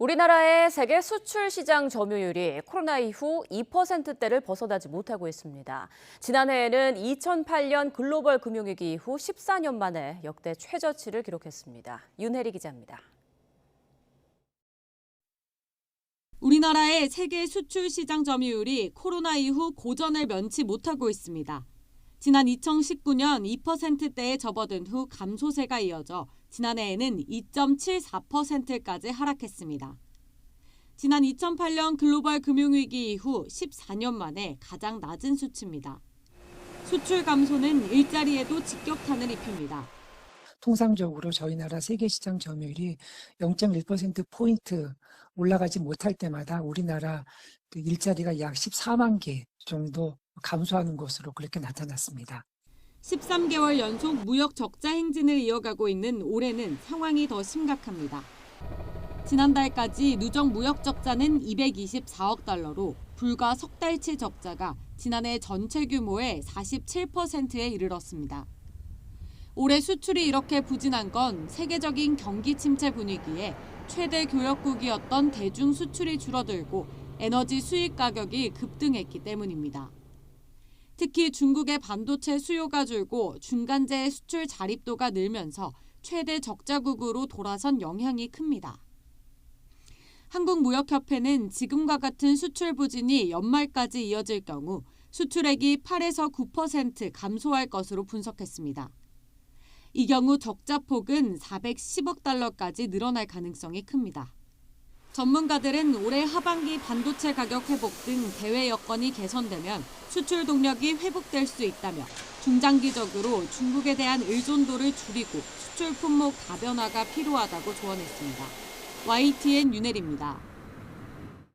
우리나라의 세계 수출 시장 점유율이 코로나 이후 2%대를 벗어나지 못하고 있습니다. 지난해에는 2008년 글로벌 금융위기 이후 14년 만에 역대 최저치를 기록했습니다. 윤혜리 기자입니다. 우리나라의 세계 수출 시장 점유율이 코로나 이후 고전을 면치 못하고 있습니다. 지난 2019년 2%대에 접어든 후 감소세가 이어져 지난해에는 2.74%까지 하락했습니다. 지난 2008년 글로벌 금융위기 이후 14년 만에 가장 낮은 수치입니다. 수출 감소는 일자리에도 직격탄을 입힙니다. 통상적으로 저희 나라 세계시장 점유율이 0.1%포인트 올라가지 못할 때마다 우리나라 일자리가 약 14만 개 정도 감소하는 것으로 그렇게 나타났습니다. 13개월 연속 무역 적자 행진을 이어가고 있는 올해는 상황이 더 심각합니다. 지난달까지 누적 무역 적자는 224억 달러로 불과 석 달치 적자가 지난해 전체 규모의 47%에 이르렀습니다. 올해 수출이 이렇게 부진한 건 세계적인 경기 침체 분위기에 최대 교역국이었던 대중 수출이 줄어들고 에너지 수입 가격이 급등했기 때문입니다. 특히 중국의 반도체 수요가 줄고 중간재의 수출 자립도가 늘면서 최대 적자국으로 돌아선 영향이 큽니다. 한국무역협회는 지금과 같은 수출 부진이 연말까지 이어질 경우 수출액이 8에서 9% 감소할 것으로 분석했습니다. 이 경우 적자폭은 410억 달러까지 늘어날 가능성이 큽니다. 전문가들은 올해 하반기 반도체 가격 회복 등 대외 여건이 개선되면 수출 동력이 회복될 수 있다며 중장기적으로 중국에 대한 의존도를 줄이고 수출 품목 다변화가 필요하다고 조언했습니다. YTN 윤혜리입니다.